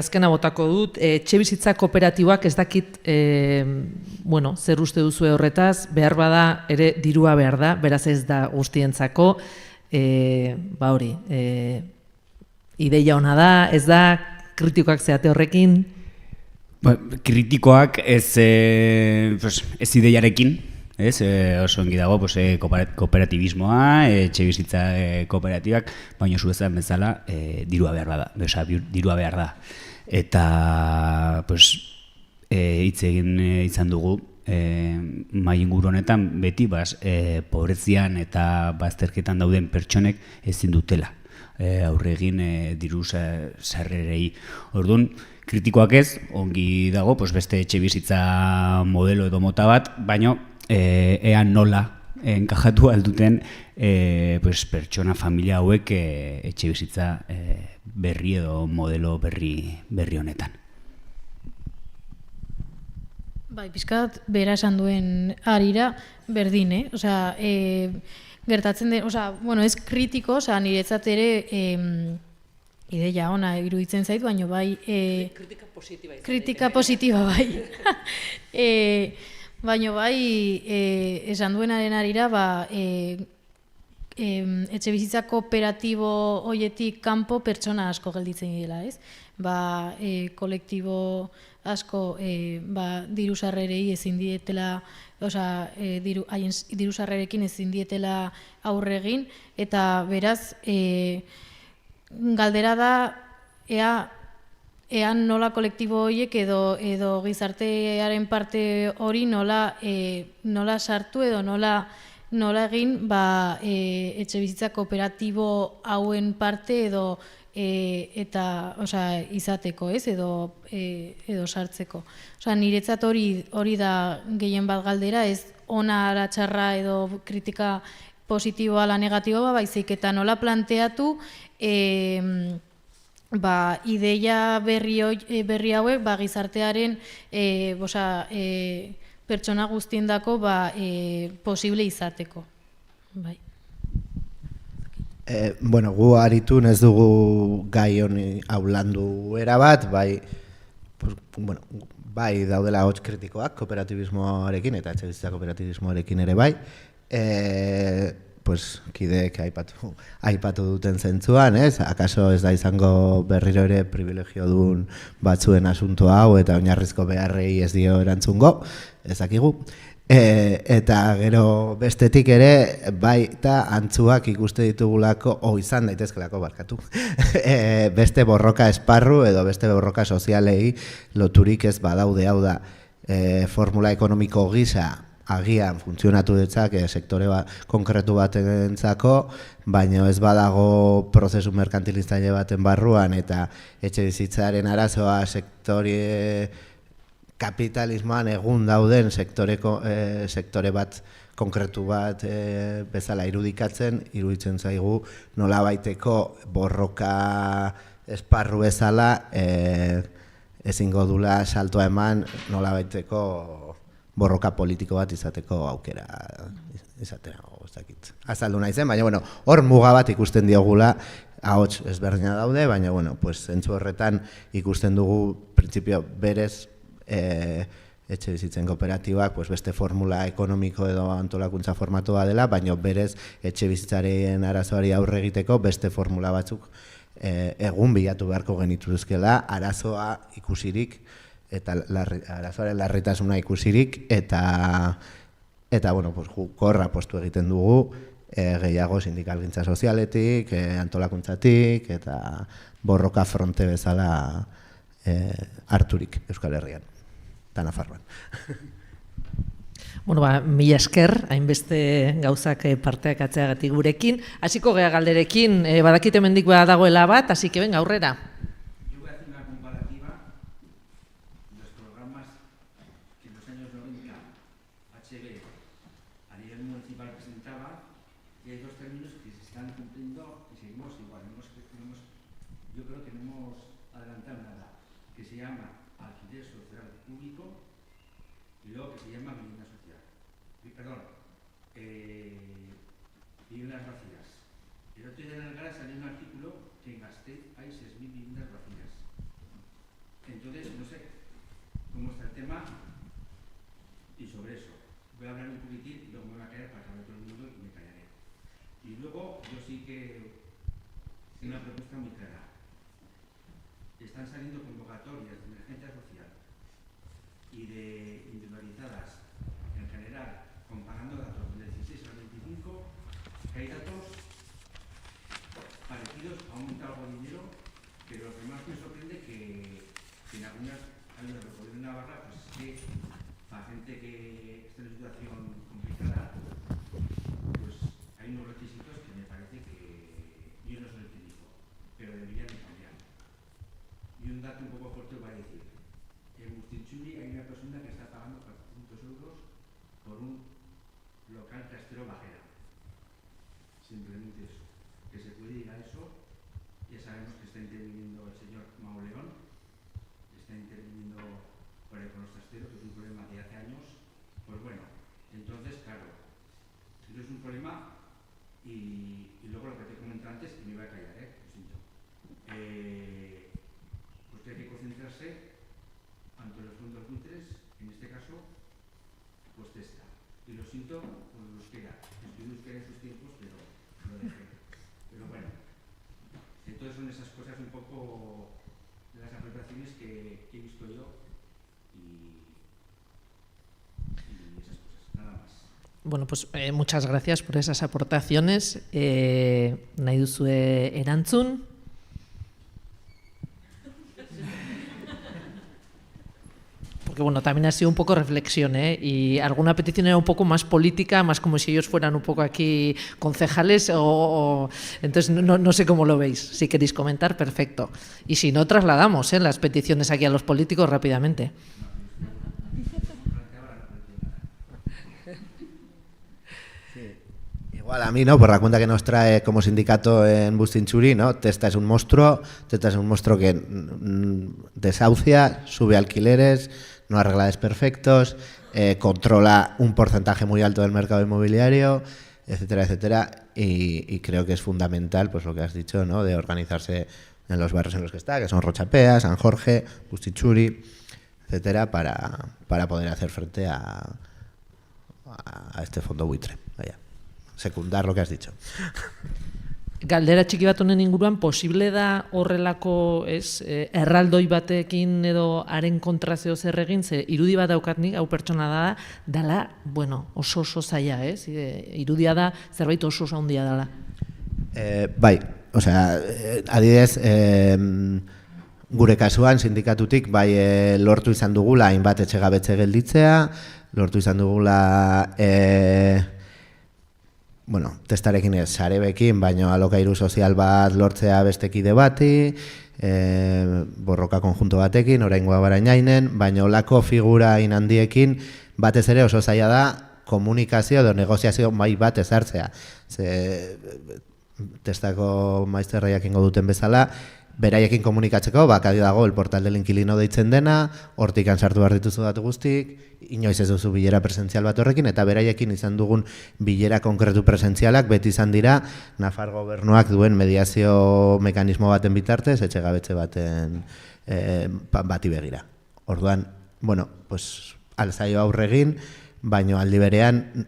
azkena botako dut, etxebizitza kooperatiboak ez dakit, zer uste duzu horretaz, behar bada ere dirua behar da, beraz ez da guztientzako, hori, ideia ona da, ez da, kritikoak zeate horrekin? Kritikoak ez ideiarekin, ez, oso ongi dago, kooperatibismoa, etxe bizitza kooperatibak, baina zu ezan bezala dirua behar da, dirua behar da. Eta hitz egin izan dugu, mai inguru honetan beti pobrezian eta bazterketan dauden pertsonek ezin dutela aurre egin diru sarrerei. Orduan, kritikoak ez, ongi dago, beste etxe bizitza modelo edo mota bat, baina ea nola enkajatu alduten pertsona, familia hauek etxe bizitza berri edo modelo berri honetan. Bai, pixkat, bera esan duen harira berdin, Osea, gertatzen den, ez kritiko, niretzat ere ideia ona iruditzen zait, baina bai... Kritika positiba bai. Baina bai, esan duenaren harira, etxe bizitza kooperatibo hoietik kanpo pertsona asko gelditzen dira, ez? Kolektibo asko diru sarrerei ezin dietela, diru sarrerekin ezin dietela aurre egin, eta beraz, galdera da, ea nola kolektibo horiek edo gizartearen parte hori nola sartu edo nola egin etxe bizitza kooperatibo hauen parte edo izateko, ez, edo sartzeko. Niretzat hori da gehien bat galdera, ez ona ala txarra edo kritika positiboa ala negatiboa, baizik eta nola planteatu ideia berri hauek gizartearen pertsona guztiendako posible izateko. Bai. Gu aritun ez dugu gai honi haulandu erabat, bai daudela hots kritikoak kooperatibismoarekin eta etxe bizitza kooperatibismoarekin ere bai, kideek aipatu duten zentzuan, ez? Akaso ez da izango berriro ere privilegio duen batzuen asunto hau eta oinarrizko beharrei ez dio erantzungo, ezakigu. Eta gero bestetik ere, baita antzuak ikuste ditugulako, izan daitezkelako barkatu, beste borroka esparru edo beste borroka sozialei loturik ez badaude, hau da, formula ekonomiko gisa agian funtzionatu ditzak sektore konkretu batentzako, baina ez badago prozesu merkantilizaile baten barruan eta etxe bizitzaren arazoa sektore kapitalismoan egun dauden sektore bat konkretu bat bezala iruditzen zaigu nolabaiteko borroka esparru bezala ezingo dula saltoa eman nolabaiteko borroka politiko bat izateko aukera izatera, azaldu naizen, baina hor muga bat ikusten diogula, ahots ezberdina daude, baina zentzu horretan ikusten dugu printzipio berez etxe bizitzen kooperatibak beste formula ekonomiko edo antolakuntza formatua dela, baina berez etxe bizitzaren arazoari aurre egiteko beste formula batzuk egun bilatu beharko genituzkela, arazoa ikusirik eta arazoaren larritasuna ikusirik eta korra postu egiten dugu gehiago sindikalgintza sozialetik, antolakuntzatik eta borroka fronte bezala harturik Euskal Herrian eta Nafarroan. Mila esker, hainbeste gauzak parteak atzeagatik gurekin. Hasiko gea galderekin, badakit hemendik badagoela bat, así que venga, aurrera. Yo voy a hacer una comparativa de los programas que en los años 90 HB a nivel municipal presentaba y hay dos términos que se están cumpliendo y seguimos igual. Yo creo que no hemos adelantado nada, que se llama alquiler social público y luego que se llama vivienda social. Viviendas vacías. El otro día en el Gara salió un artículo que en Gasteiz hay 6.000 viviendas vacías. Entonces, no sé cómo está el tema y sobre eso. Voy a hablar un poquitín y luego me voy a callar para que hable todo el mundo y me callaré. Y luego yo sí que una propuesta muy clara. Están saliendo convocatorias de emergencia social y de individualizadas en general, comparando datos del 16 al 25, que hay datos parecidos, ha aumentado algo de dinero, pero lo que más me sorprende que en algunas áreas del Gobierno de Navarra, pues es que para gente que está en una situación complicada, pues hay unos requisitos que me parece que yo no los utilizo, pero deberían de cambiar. Y un dato un poco fuerte voy a decir. En Bustinchuri hay una persona que está pagando 400 euros por un local castero bajera. Simplemente eso. Que se puede ir a eso. Ya sabemos que está interviniendo el señor Mauleón, está interviniendo por ahí con los casteros, que es un problema de hace años. Pues bueno, entonces, claro, eso es un problema y luego lo que te comenté antes, y me voy a callar, lo siento. Pues que hay que concentrarse ante los fondos buitres, en este caso, pues testa. Y lo siento por el euskera. Estudié euskera en sus tiempos, pero lo dejé. Pero bueno, entonces son esas cosas un poco de las aportaciones que he visto yo y esas cosas, nada más. Bueno, pues muchas gracias por esas aportaciones. Nahi duzue erantzun? Porque bueno, también ha sido un poco reflexión, y alguna petición era un poco más política, más como si ellos fueran un poco aquí concejales, entonces no sé cómo lo veis. Si queréis comentar, perfecto. Y si no, trasladamos las peticiones aquí a los políticos rápidamente. Igual a mí, ¿no? Por la cuenta que nos trae como sindicato en Bustinchuri, ¿no? Testa es un monstruo que desahucia, sube alquileres, no arregla desperfectos, controla un porcentaje muy alto del mercado inmobiliario, etcétera, etcétera, y creo que es fundamental, pues lo que has dicho, ¿no? De organizarse en los barrios en los que está, que son Rochapea, San Jorge, Bustinchuri, etcétera, para poder hacer frente a este fondo buitre. Vaya. Secundar lo que has dicho. Galdera txiki bat honen inguruan, posible da horrelako erraldoi batekin edo haren kontra zeo zer egin, ze irudi bat daukat nik, hau pertsona dala, bueno, oso zaila, irudia da, zerbait oso handia dala. Bai, osea, adidez, gure kasuan sindikatutik bai lortu izan dugula hainbat etxegabetze gelditzea, lortu izan dugula testarekin ez, sarebekin, baina alokairu sozial bat lortzea beste kide bati, borroka konjunto batekin, oraingoa Barainainen, baina olako figura inhandiekin batez ere oso zaila da komunikazio edo negoziazio mai bat ezartzea. Testako maizterraiak ingo duten bezala, beraiekin komunikatzeko, bakadi dago el portal del inquilino deitzen dena, hortikan sartu behar dituzu datu guztik, inoiz ez duzu bilera presentzial bat horrekin, eta beraiekin izan dugun bilera konkretu presentzialak beti izan dira Nafar gobernuak duen mediazio mekanismo baten bitartez, etxegabetze baten bati begira. Orduan, alzaio aurregin, baino aldi berean,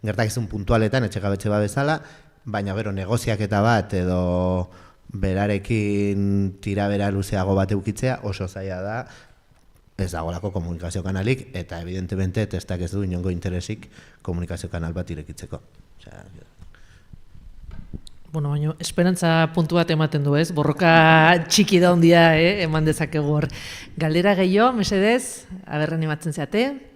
gertakizun puntualetan etxegabetze bat bezala, baina gero negoziaketa bat edo berarekin tirabera luzeago bat eukitzea oso zaila da, ez dagoelako komunikazio kanalik, eta evidentemente testak ez du inongo interesik komunikazio kanal bat irekitzeko. Bueno, baina esperantza puntu bat ematen du, ez? Borroka txiki da hondia, eman dezakegu hor. Galdera gehiago, mesedez, aberren ematzen zeate.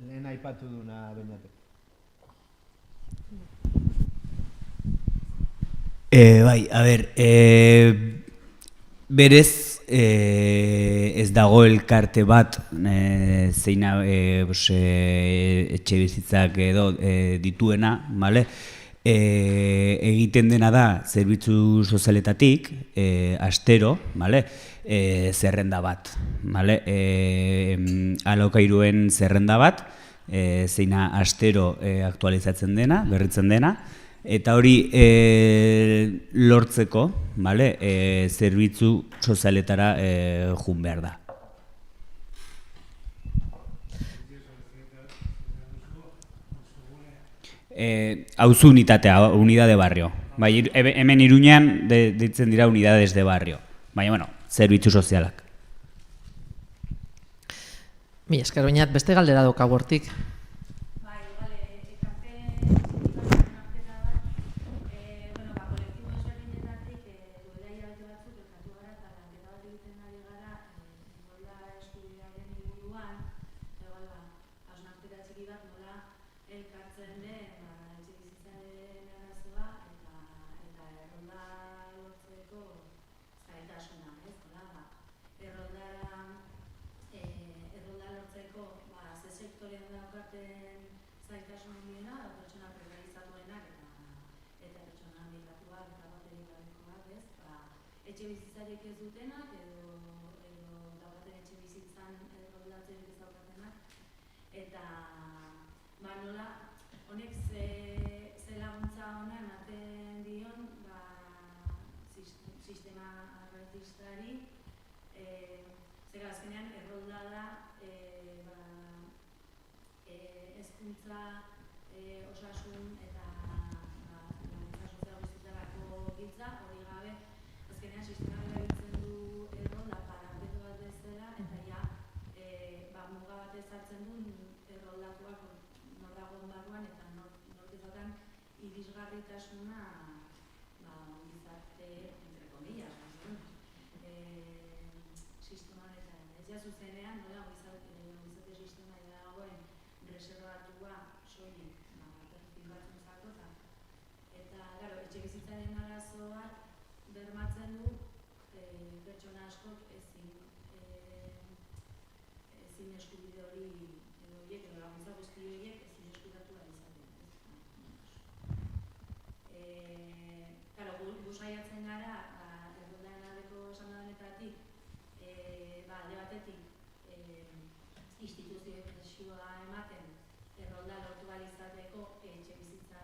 Lehen aipatu duna bainate. Bai, a ber, berez ez dago elkarte bat zeina etxe bizitzak edo dituena, bale? Egiten dena da zerbitzu sozialetatik, astero, bale? Zerrenda bat, bale? Alokairuen zerrenda bat, zeina astero aktualizatzen dena, berritzen dena, Eta hori lortzeko, vale, zerbitzu sozialetara jun behar da. Auzo unitatea, unidade barrio. Bai, hemen Iruñean deitzen dira unidades de barrio. Baina, bueno, zerbitzu sozialak. Mila esker, bainat, beste galdera daukagu hortik. Etxe bizitzarik ez dutenak edo daukaten etxe bizitzan erroldatzen ez daukatenak eta nola honek ze laguntza ona ematen dion sistema arrazistari zera azkenean errolda da hezkuntza osasun eta laguntza sozial guztietarako giltza hori gabe azkenean sistema erabiltzen du errolda parapeto bat bezala eta ja muga bat ezartzen du erroldatuak nor dagoen barruan eta nork izaten irisgarritasuna gizarte, entre comillas, sistema honetan. Ez ja zuzenean, nola gizarte sistema dagoen reservatua soilik perfil batzuentzako eta claro, etxe bizitzaren arazoak bermatzen du pertsona askok ezin eskubide hori edo horiek edo laguntza guzti horiek ezin eskudatu izaten. Gu saiatzen gara erroldaren aldeko esandabenetatik alde batetik instituzioek presioa ematen errolda lortu ahal izateko etxe bizitza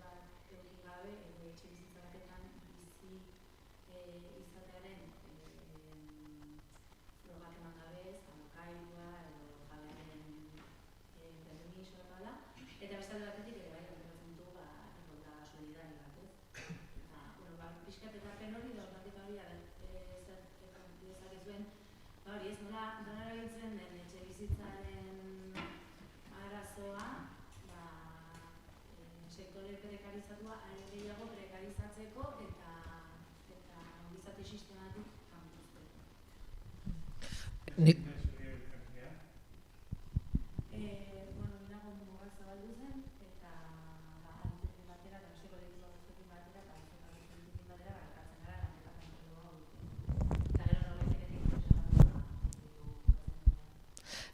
bat eduki gabe edo etxe bizitza batetan bizi izatearen frogak eman gabe, alokairua edo jabearen permiso eta eta beste alde batetik ere bai antolatzen du errolda solidari bat, ez? Pixkat ekarpen hori dagoetik hori dezakezuen hori ez nola erabiltzen den etxe bizitzaren arazoa sektore prekarizatua are gehiago prekarizatzeko eta gizarte sistematik kanpozteko. Nago mugak zabaldu zen eta antzekin batera eta beste kolektibo batzuekin batera eta beste kolektiboekin batera elkartzen gara lanketan eta gero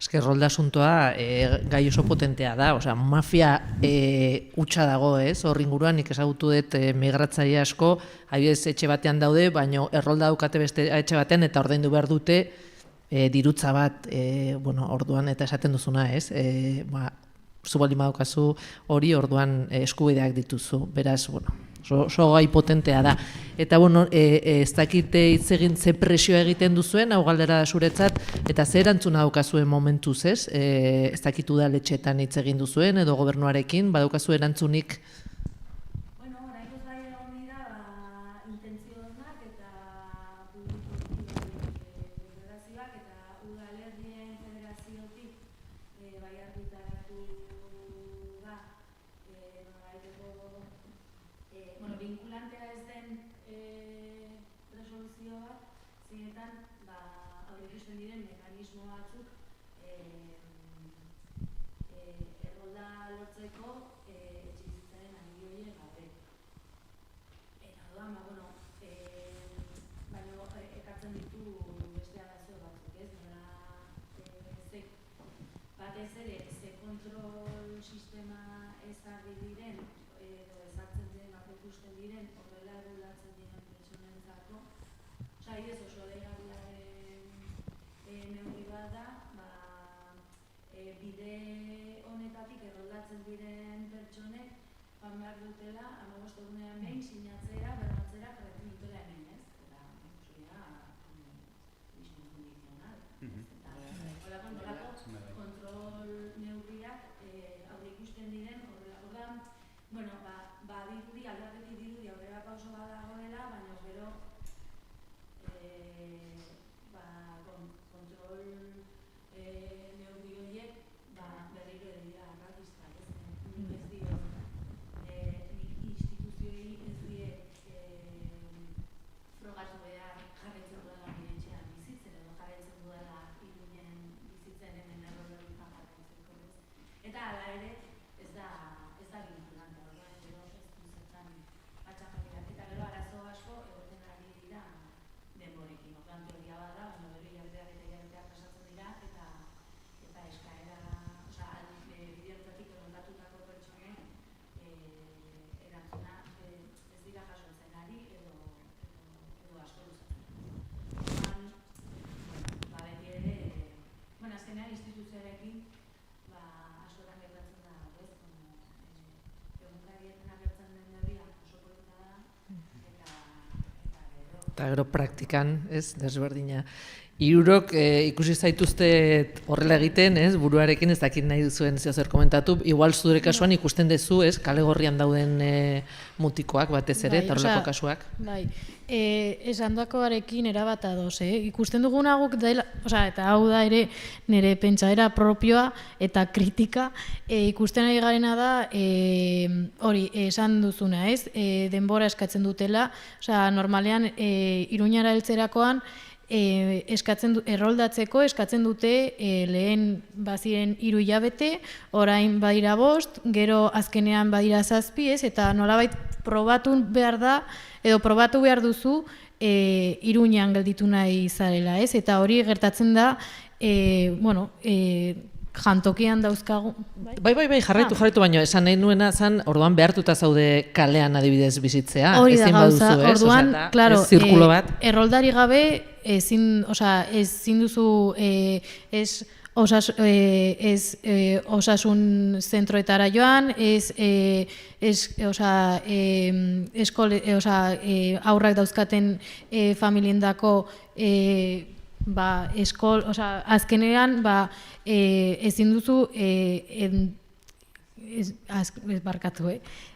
Eske errolda asuntoa gai oso potentea da, osea, mafia hutsa dago, ez? Hor inguruan nik ezagutu dut migratzaile asko, adibidez etxe batean daude, baina errolda daukate beste etxe batean eta ordaindu behar dute dirutza bat, orduan eta esaten duzuna, ez? Zu baldin badaukazu hori orduan eskubideak dituzu, beraz, oso gai potentea da. Eta, ez dakite hitz egin ze presioa egiten duzuen, hau galdera da zuretzat, eta ze erantzuna daukazuen momentuz, ez? Ez dakitu da letxetan hitz egin duzuen, edo gobernuarekin, badaukazu erantzunik? Oraingoz bai egon dira intentzionak eta federazioak eta udalerdien federaziotik bai argitaratu da vinkulantea ez den resoluzio bat, zinetan aurreikusten diren mekanismo batzuk errolda lortzeko etxebizitzaren aldi horiek gabe. Eta orduan, baina ekartzen ditu beste arazo batzuk, ez? Batez ere, ze kontrol sistema ezarri diren edo ezartzen diren, aurreikusten diren, horrela erroldatzen diren pertsonentzako. Ez oso deigarriaren neurri bat da, bide honetatik erroldatzen diren pertsonek joan behar dutela, 15 egunean behin sinatzera, bermatzera, jarretzen dutela hemen, ez? Eta, zurea, disfuncional. Holako kontrol neurriak aurre ikusten diren, orduan, bueno, badirudi, aldatetik dirudi aurrera pauso bat dagoela, baina gero kontrol neurri horiek berriro ere dira arrazistak, ez? Nik ez dio, instituzioei ez die frogatu behar jarraitzen duela nire etxean bizitzen, edo jarraitzen duela Iruñen bizitzen hemen errolderutan jarraitzeko, ez? Eta hala ere, ez da vinculante, orduan, gero ez du zertan atxajakirak. Eta gero arazo asko egoten ari dira denborekin, orduan teoria bada, baina gero hilabeteak pasatzen dira, eta eskaera, bide horretatik erroldatutako pertsonek erantzuna ez dira jasotzen ari edo asko luzatzen. Orduan, beti ere, azkenean instituzioarekin askotan gertatzen da, ez? Egunkarietan agertzen den berria oso polita da, Eta gero praktikan, ez, desberdina. Hirurok ikusi zaituzte horrela egiten, ez, buruarekin ez dakit nahi duzuen zer komentatu, igual zure kasuan ikusten duzu, ez, kale gorrian dauden mutikoak batez ere, eta horrelako kasuak. Bai, esandakoarekin erabat ados, ikusten duguna guk dela, eta hau da ere nire pentsaera propioa eta kritika, ikusten ari garena da, hori, esan duzuna, ez, denbora eskatzen dutela, normalean Iruñara heltzerakoan, erroldatzeko eskatzen dute lehen baziren 3 hilabete, orain badira 5, gero azkenean badira 7, ez, eta nolabait probatu behar da, edo probatu behar duzu Iruñan gelditu nahi zarela, ez, eta hori gertatzen da, jantokian dauzkagu. Bai, jarraitu, baina esan nahi nuena zan, orduan behartuta zaude kalean adibidez bizitzea. Hori da gauza, orduan, klaro, zirkulo bat. Erroldari gabe, ezin duzu osasun zentroetara joan, aurrak dauzkaten familiendako azkenean ezin duzu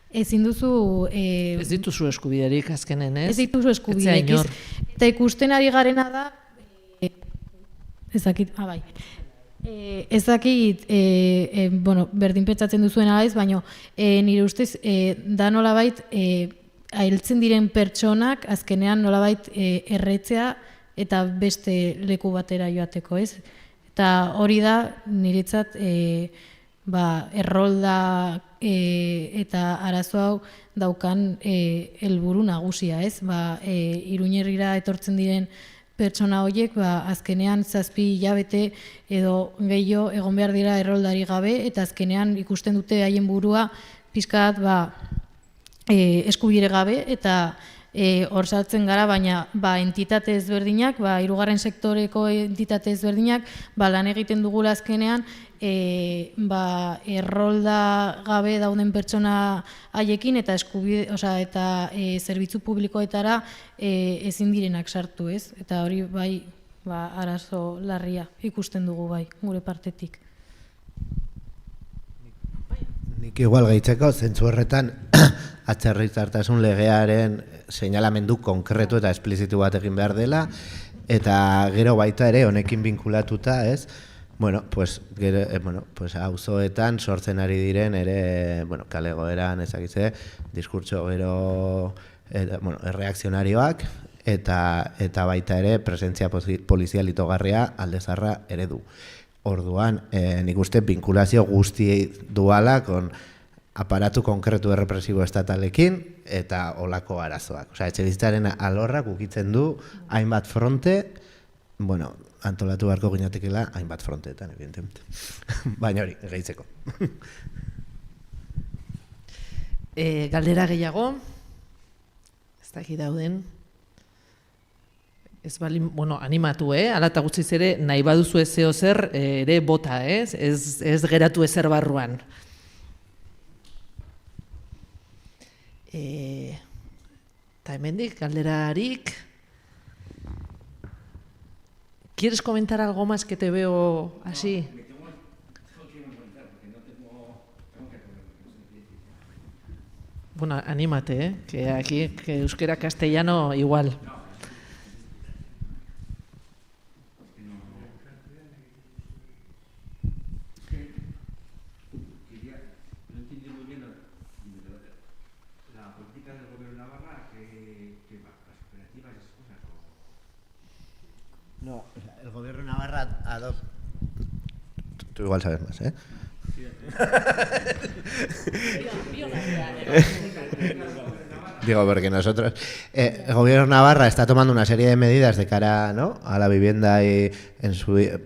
ezin duzu ez dituzu eskubiderik azkenen, ez? Ez dituzu eskubiderik. Eta ikusten ari garena da berdin pentsatzen duzuen ala ez, baina nire ustez da nolabait heltzen diren pertsonak azkenean nolabait erretzea eta beste leku batera joateko, ez? Eta hori da niretzat errolda eta arazo hau daukan helburu nagusia, ez? Iruñerrira etortzen diren pertsona horiek azkenean 7 hilabete edo gehiago egon behar dira erroldari gabe, eta azkenean ikusten dute haien burua pixkat eskubide gabe, eta hor saltzen gara, baina entitate ezberdinak, hirugarren sektoreko entitate ezberdinak lan egiten dugula azkenean errolda gabe dauden pertsona haiekin eta zerbitzu publikoetara ezin direnak sartu, ez? Eta hori arazo larria ikusten dugu gure partetik. Nik igual gehitzeko, zentzu horretan atzerritartasun legearen seinalamendu konkretu eta esplizitu bat egin behar dela, eta gero baita ere honekin vinkulatuta, ez? Auzoetan sortzen ari diren ere, kale egoeran ezakitze, diskurtso gero erreakzionarioak, eta baita ere presentzia polizial itogarria alde zaharra ere du. Orduan, nik uste vinkulazio guzti duala kon aparatu konkretu errepresibo estatalekin eta olako arazoak. Etxebizitzaren alorrak ukitzen du hainbat fronte, antolatu beharko ginatekela hainbat fronteetan, evidentemente. Baina hori, gehitzeko. Galdera gehiago, ez dakit dauden. Ez animatu, ala eta gutxiz ere, nahi baduzu ez zer ere bota, ez geratu ezer barruan. Eta hemendik, galderarik. ¿Quieres comentar algo más que te veo así? Bueno, anímate, que aquí, que euskera castellano igual. No entiendo muy bien la política del gobierno de Navarra que va, las cooperativas y esas cosas. No, o sea, el gobierno de Navarra adopta... Tú igual sabes más, ¿eh? Digo, porque nosotros... el gobierno de Navarra está tomando una serie de medidas de cara, ¿no?, a la vivienda y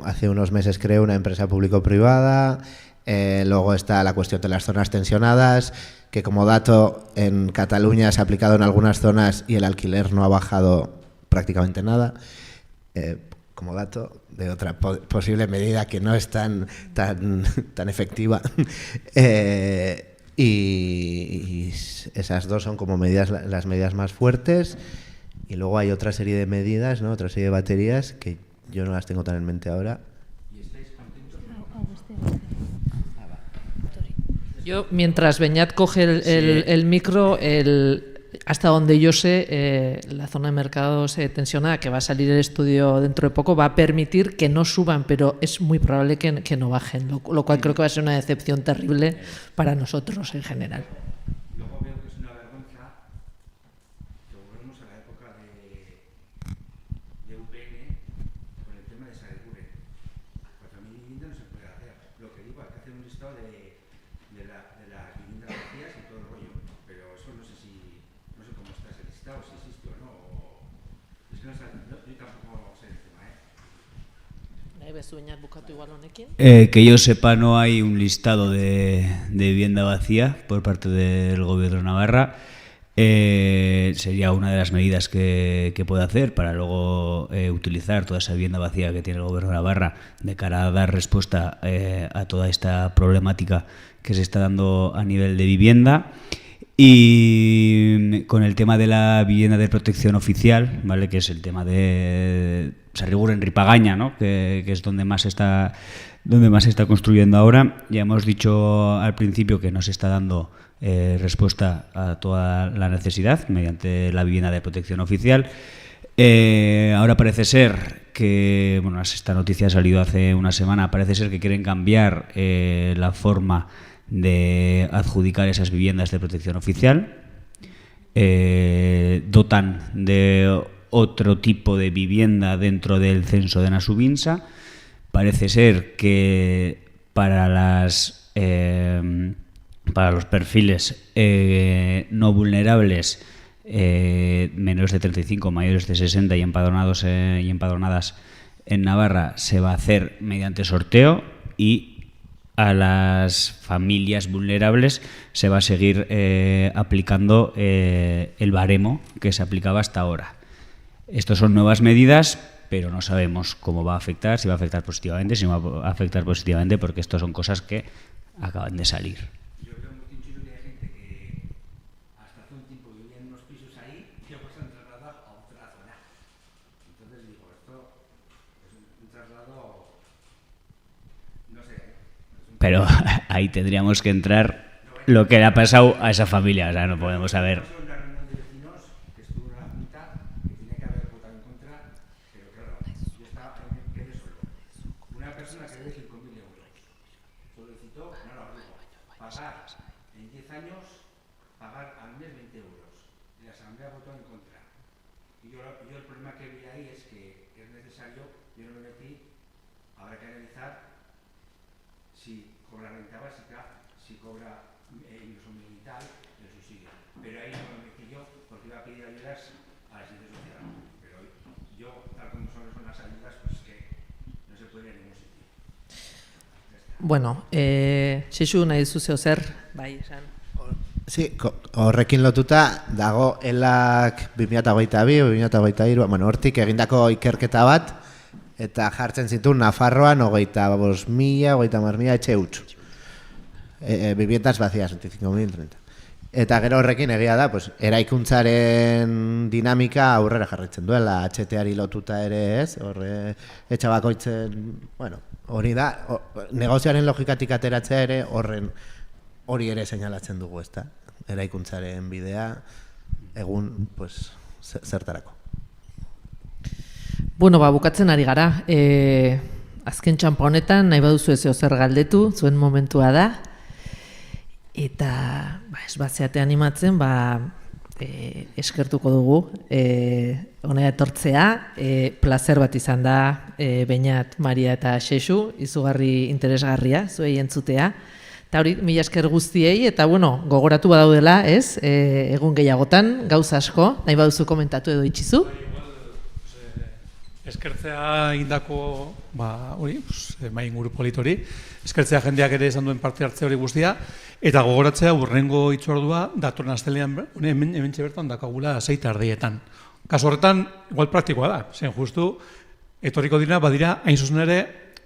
hace unos meses creó una empresa público-privada. Luego está la cuestión de las zonas tensionadas, que como dato en Cataluña se ha aplicado en algunas zonas y el alquiler no ha bajado prácticamente nada. Como dato de otra posible medida que no es tan efectiva. Y esas dos son como las medidas más fuertes. Y luego hay otra serie de medidas, ¿no?, otra serie de baterías que yo no las tengo tan en mente ahora. Yo, mientras Beñat coge el micro, hasta donde yo sé, la zona de mercados tensionada, que va a salir el estudio dentro de poco, va a permitir que no suban, pero es muy probable que no bajen, lo cual creo que va a ser una decepción terrible para nosotros en general. Luego veo que es una vergüenza que volvemos a la época de UPN con el tema de Sareguren. 4.000 viviendas no se puede hacer. Lo que digo, hay que hacer un listado de las viviendas vacías y todo el rollo, pero eso no sé cómo está ese listado, si existe o no. Es que yo tampoco sé el tema, Que yo sepa, no hay un listado de vivienda vacía por parte del gobierno de Navarra. Sería una de las medidas que puede hacer para luego utilizar toda esa vivienda vacía que tiene el gobierno de Navarra de cara a dar respuesta a toda esta problemática que se está dando a nivel de vivienda. Y con el tema de la vivienda de protección oficial, ¿vale?, que es el tema de Sarriguren-Ripagaña, ¿no?, que es donde más se está construyendo ahora. Ya hemos dicho al principio que no se está dando respuesta a toda la necesidad mediante la vivienda de protección oficial. Ahora parece ser que, bueno, esta noticia ha salido hace una semana, parece ser que quieren cambiar la forma de adjudicar esas viviendas de protección oficial. Dotan de otro tipo de vivienda dentro del censo de Nasubinsa. Parece ser que para los perfiles no vulnerables, menores de 35, mayores de 60 y empadronados y empadronadas en Navarra, se va a hacer mediante sorteo, y a las familias vulnerables se va a seguir aplicando el baremo que se aplicaba hasta ahora. Estas son nuevas medidas, pero no sabemos cómo va a afectar, si va a afectar positivamente, si no va a afectar positivamente, porque estas son cosas que acaban de salir. Yo veo muy tinchero que hay gente que hasta hace un tiempo vivía en unos pisos ahí y ahora se han trasladado a otra zona. Entonces digo, esto es un traslado, no sé. Pero ahí tendríamos que entrar lo que le ha pasado a esa familia, o sea, no podemos saber. Una reunión de vecinos que estuvo en la junta, que tenía que haber votado en contra, pero claro, yo quedé solo. Una persona que debe 5.000 euros solicitó, no lo digo, pagar en 10 años, pagar al mes 20 euros. Y la asamblea votó en contra. Y yo el problema que vi ahí es que es necesario, yo no me metí, habrá que analizar si cobra renta básica, si cobra ingreso militar, el subsidio. Pero ahí no me metí yo porque iba a pedir ayudas a la Seguridad Social. Pero yo, tal como son las ayudas, pues que no se puede ir a ningún sitio. Bueno, Xixu nahi duzu zeo zer, bai, esan. Sí, horrekin lotuta dago elak 2022-2023, bueno, hortik egindako ikerketa bat, eta jartzen zituen Nafarroan 25.000, 30.000 etxe huts. Viviendas vacías, 25.030. Eta gero horrekin egia da, pues, eraikuntzaren dinamika aurrera jarraitzen duela, HT-ari lotuta ere ez, horre etxabakoitzen, bueno, hori da, negozioaren logikatik ateratzea ere hori ere seinalatzen dugu, ezta? Eraikuntzaren bidea, egun, pues, zertarako. Bueno, bukatzen ari gara. Azken txanpa honetan, nahi baduzu ez zer galdetu, zuen momentua da. Eta, ez batzeate animatzen, eskertuko dugu honea etortzea. Plazer bat izan da, Beñat, Maria eta Xexu, izugarri interesgarria, zuei entzutea. Eta hori, mila esker guztiei, eta bueno, gogoratu badaudela, ez? Egun gehiagotan, gauza asko, nahi baduzu komentatu edo itxizu. Eskertzea indako, hori, mai inguru politori, eskertzea jendeak ere esan duen parte hartze hori guztia, eta gogoratzea urrengo hitzordua datorren astelean hementxe bertan dakagula 6:30. Kasu horretan, igual praktikoa da, zen justu, etorriko dira, badira, hain zuzen ere,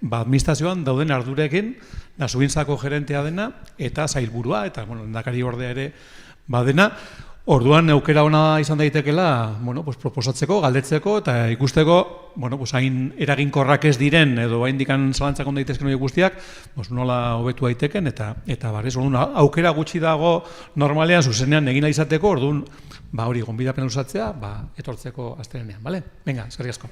administrazioan dauden ardurekin, da Subintzako gerentea dena, eta sailburua, eta lehendakari ordea ere badena. Orduan aukera ona izan daitekela, proposatzeko, galdetzeko eta ikusteko, hain eraginkorrak ez diren edo haindikan zalantzak on daitezken horiek guztiak, nola hobetu daiteken eta barrez, aukera gutxi dago normalean zuzenean egin izateko, orduan hori gonbidapen luzatzea, etortzeko astelehenean, bale? Venga, eskerrik asko.